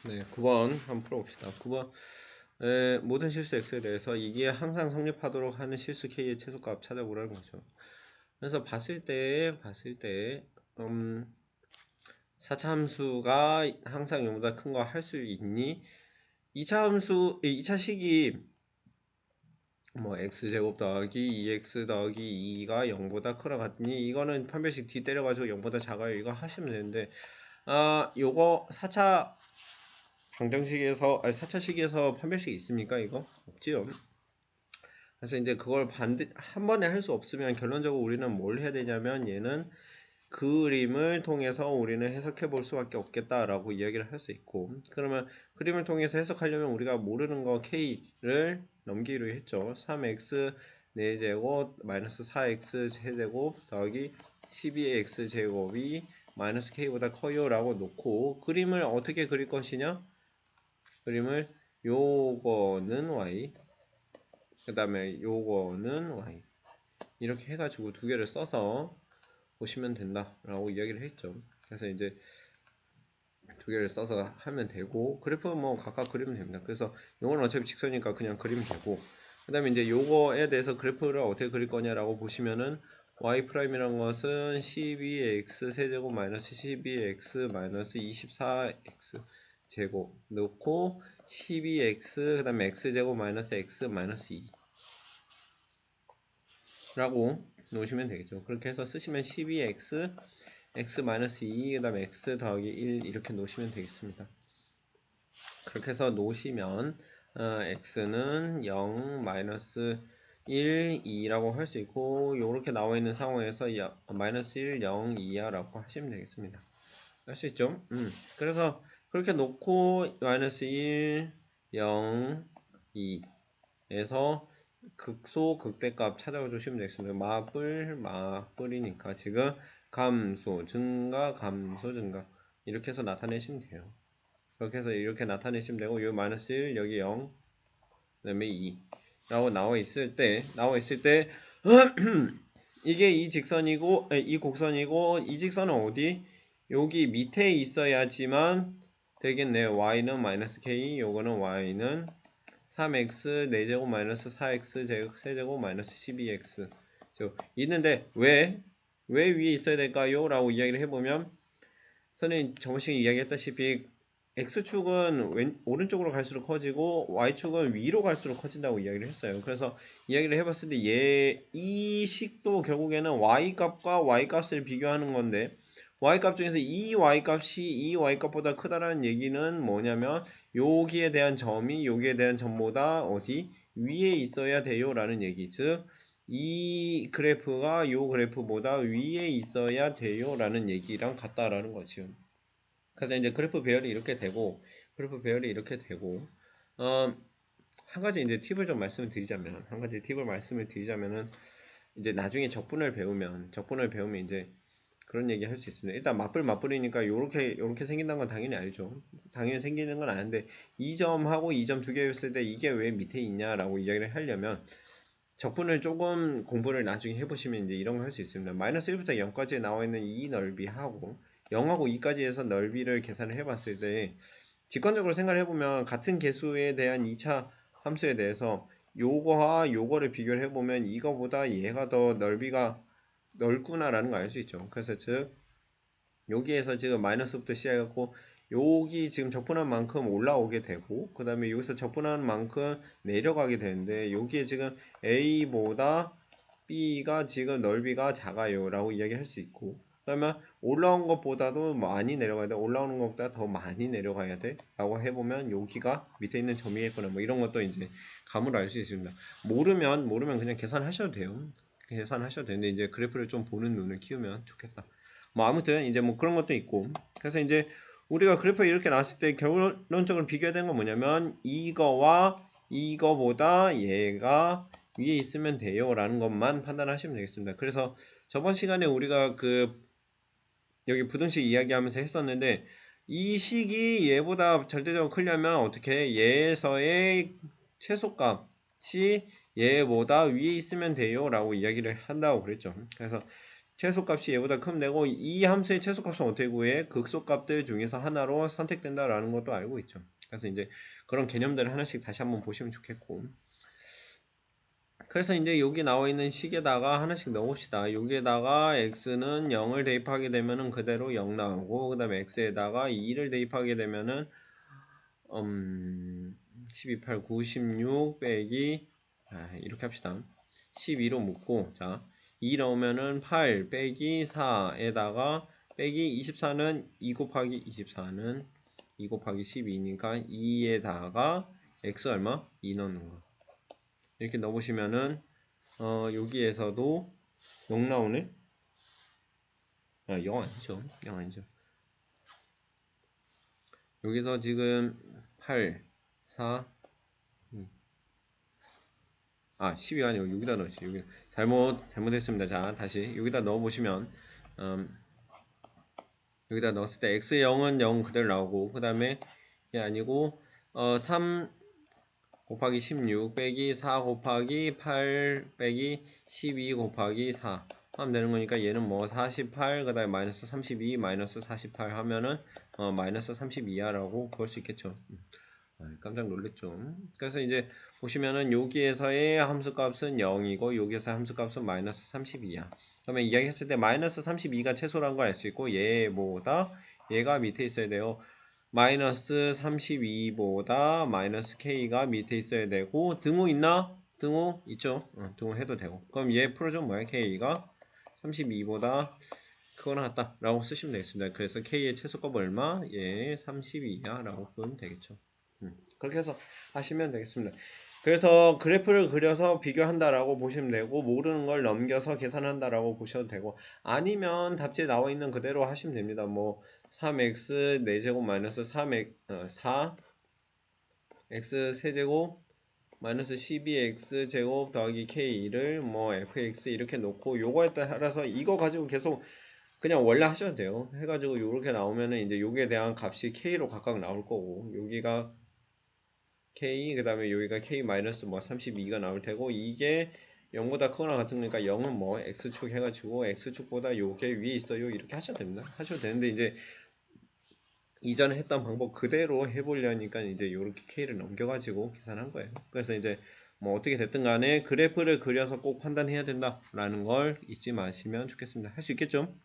네, 9번 한번 풀어봅시다. 9번 모든 실수 x에 대해서 이게 항상 성립하도록 하는 실수 k의 최소값 찾아보라는 거죠. 그래서 봤을 때 4차 함수가 항상 0보다 큰 거 할 수 있니? 2차 식이 뭐 x제곱 더하기 2x 더하기 2가 0보다 크다 같니? 이거는 판별식 d 때려가지고 0보다 작아요. 이거 하시면 되는데 요거 4차 방정식에서 4차식에서 판별식이 있습니까? 이거 없지요. 그래서 이제 그걸 한 번에 할 수 없으면 결론적으로 우리는 뭘 해야 되냐면 얘는 그림을 통해서 우리는 해석해 볼 수밖에 없겠다라고 이야기를 할 수 있고, 그러면 그림을 통해서 해석하려면 우리가 모르는 거 k를 넘기로 했죠. 3x 4제곱 마이너스 4x 세제곱 더하기 12x 제곱이 마이너스 k보다 커요 라고 놓고 그림을 어떻게 그릴 것이냐, 그림을 요거는 y, 그 다음에 요거는 y 이렇게 해가지고 두 개를 써서 보시면 된다라고 이야기를 했죠. 그래서 이제 두 개를 써서 하면 되고, 그래프 뭐 각각 그리면 됩니다. 그래서 요거는 어차피 직선이니까 그냥 그리면 되고, 그 다음에 이제 요거에 대해서 그래프를 어떻게 그릴 거냐라고 보시면은 y 프라임이란 것은 12x 세제곱 마이너스 12x 마이너스 24x 제곱 넣고 12x 그 다음에 x제곱 마이너스 x 마이너스 2 라고 놓으시면 되겠죠. 그렇게 해서 쓰시면 12x x 마이너스 2 그 다음에 x 더하기 1 이렇게 놓으시면 되겠습니다. 그렇게 해서 놓으시면 x는 0 마이너스 1 2라고 할 수 있고, 요렇게 나와 있는 상황에서 마이너스 1 0 2야 라고 하시면 되겠습니다. 할 수 있죠. 그래서 그렇게 놓고 마이너스 1 0 2에서 극소 극대값 찾아가 주시면 되겠습니다. 마블이니까 지금 감소 증가 감소 증가 이렇게 해서 나타내시면 돼요. 그렇게 해서 이렇게 나타내시면 되고, 요 마이너스 1 여기 0 그다음에 2 라고 나와 있을 때 이게 이 직선이고 이 곡선이고, 이 직선은 어디? 여기 밑에 있어야지만 되겠네요. y는 마이너스 k, 요거는 y는 3x 4제곱 마이너스 4x 세제곱 마이너스 12x 있는데 왜 위에 있어야 될까요? 라고 이야기를 해보면, 선생님 저번시간에 이야기했다시피 x축은 오른쪽으로 갈수록 커지고 y축은 위로 갈수록 커진다고 이야기를 했어요. 그래서 이야기를 해봤을 때 이 식도 결국에는 y값과 y값을 비교하는 건데, y값 중에서 이 y값이 이 y값보다 크다라는 얘기는 뭐냐면 여기에 대한 점이 여기에 대한 점보다 어디 위에 있어야 돼요 라는 얘기, 즉 이 그래프가 요 그래프보다 위에 있어야 돼요 라는 얘기랑 같다라는 거죠. 그래서 이제 그래프 배열이 이렇게 되고 한 가지 이제 팁을 좀 말씀을 드리자면은 이제 나중에 적분을 배우면 이제 그런 얘기 할 수 있습니다. 일단 맞불이니까 요렇게 생긴다는 건 당연히 알죠. 당연히 생기는 건 아는데, 이 점하고 이 점 두 개였을 때 이게 왜 밑에 있냐라고 이야기를 하려면 적분을 조금 공부를 나중에 해보시면 이제 이런 거 할 수 있습니다. 마이너스 1부터 0까지 나와 있는 이 넓이하고 0하고 2까지 해서 넓이를 계산을 해봤을 때 직관적으로 생각을 해보면 같은 개수에 대한 2차 함수에 대해서 요거와 요거를 비교를 해보면 이거보다 얘가 더 넓이가 넓구나라는 걸 알 수 있죠. 그래서 즉 여기에서 지금 마이너스부터 시작해갖고 여기 지금 적분한 만큼 올라오게 되고, 그 다음에 여기서 적분한 만큼 내려가게 되는데, 여기에 지금 A보다 B가 지금 넓이가 작아요 라고 이야기할 수 있고, 그러면 올라온 것보다도 많이 내려가야 돼, 올라오는 것보다 더 많이 내려가야 돼 라고 해보면 여기가 밑에 있는 점이겠구나, 뭐 이런 것도 이제 감으로 알 수 있습니다. 모르면 그냥 계산하셔도 돼요. 계산하셔도 되는데 이제 그래프를 좀 보는 눈을 키우면 좋겠다. 뭐 아무튼 이제 뭐 그런 것도 있고, 그래서 이제 우리가 그래프 이렇게 나왔을 때 결론적으로 비교해야 되는 건 뭐냐면 이거와 이거보다 얘가 위에 있으면 돼요 라는 것만 판단하시면 되겠습니다. 그래서 저번 시간에 우리가 여기 부등식 이야기하면서 했었는데, 이 식이 얘보다 절대적으로 크려면 어떻게 얘에서의 최소값이 얘보다 위에 있으면 돼요 라고 이야기를 한다고 그랬죠. 그래서 최소값이 얘보다 크면 되고 이 함수의 최소값은 어떻게 구해? 극소값들 중에서 하나로 선택된다라는 것도 알고 있죠. 그래서 이제 그런 개념들을 하나씩 다시 한번 보시면 좋겠고 그래서 이제 여기 나와 있는 식에다가 하나씩 넣어봅시다. 여기에다가 x는 0을 대입하게 되면은 그대로 0 나오고 그 다음에 x에다가 2를 대입하게 되면은 12, 8, 9, 16 빼기 이렇게 합시다. 12로 묶고 자 2 넣으면은 8 빼기 4에다가 빼기 24는 2 곱하기 24는 2 곱하기 12니까 2에다가 x 얼마? 2 넣는 거. 이렇게 넣어보시면은 여기에서도 0 나오네? 0 아니죠. 0 아니죠. 여기서 지금 8, 4, 12가 아니고 여기다 넣지. 여기 잘못했습니다. 자, 다시 여기다 넣어보시면 여기다 넣었을 때 x0은 0 그대로 나오고 그 다음에 이게 아니고 3 곱하기 16 빼기 4 곱하기 8 빼기 12 곱하기 4 하면 되는 거니까 얘는 뭐 48 그 다음에 마이너스 32 마이너스 48 하면은 마이너스 32야 라고 볼 수 있겠죠. 깜짝 놀랬죠. 그래서 이제 보시면은 여기에서의 함수값은 0이고 여기에서의 함수값은 마이너스 32야. 그러면 이야기했을 때 마이너스 32가 최소라는 걸 알 수 있고 얘보다 얘가 밑에 있어야 돼요. 마이너스 32보다 마이너스 k가 밑에 있어야 되고 등호 있나? 등호 있죠? 등호 해도 되고 그럼 얘 풀어주면 뭐야? k가 32보다 크거나 같다 라고 쓰시면 되겠습니다. 그래서 k의 최소값 얼마? 얘 32야 라고 보면 되겠죠. 그렇게 해서 하시면 되겠습니다. 그래서 그래프를 그려서 비교한다라고 보시면 되고 모르는 걸 넘겨서 계산한다라고 보셔도 되고 아니면 답지에 나와 있는 그대로 하시면 됩니다. 뭐 3x 4제곱 마이너스 4 x 세제곱 마이너스 12x 제곱 더하기 k를 뭐 fx 이렇게 놓고 요거에 따라서 이거 가지고 계속 그냥 원래 하셔도 돼요. 해가지고 요렇게 나오면은 이제 요기에 대한 값이 k로 각각 나올 거고 여기가 k 그 다음에 여기가 k 마이너스 뭐 32가 나올 테고 이게 0보다 크거나 같은 거니까 0은 뭐 x축 해가지고 x축보다 요게 위에 있어요 이렇게 하셔도 됩니다. 하셔도 되는데 이제 이전에 했던 방법 그대로 해보려니까 이제 요렇게 k를 넘겨가지고 계산한 거예요. 그래서 이제 뭐 어떻게 됐든 간에 그래프를 그려서 꼭 판단해야 된다라는 걸 잊지 마시면 좋겠습니다. 할 수 있겠죠?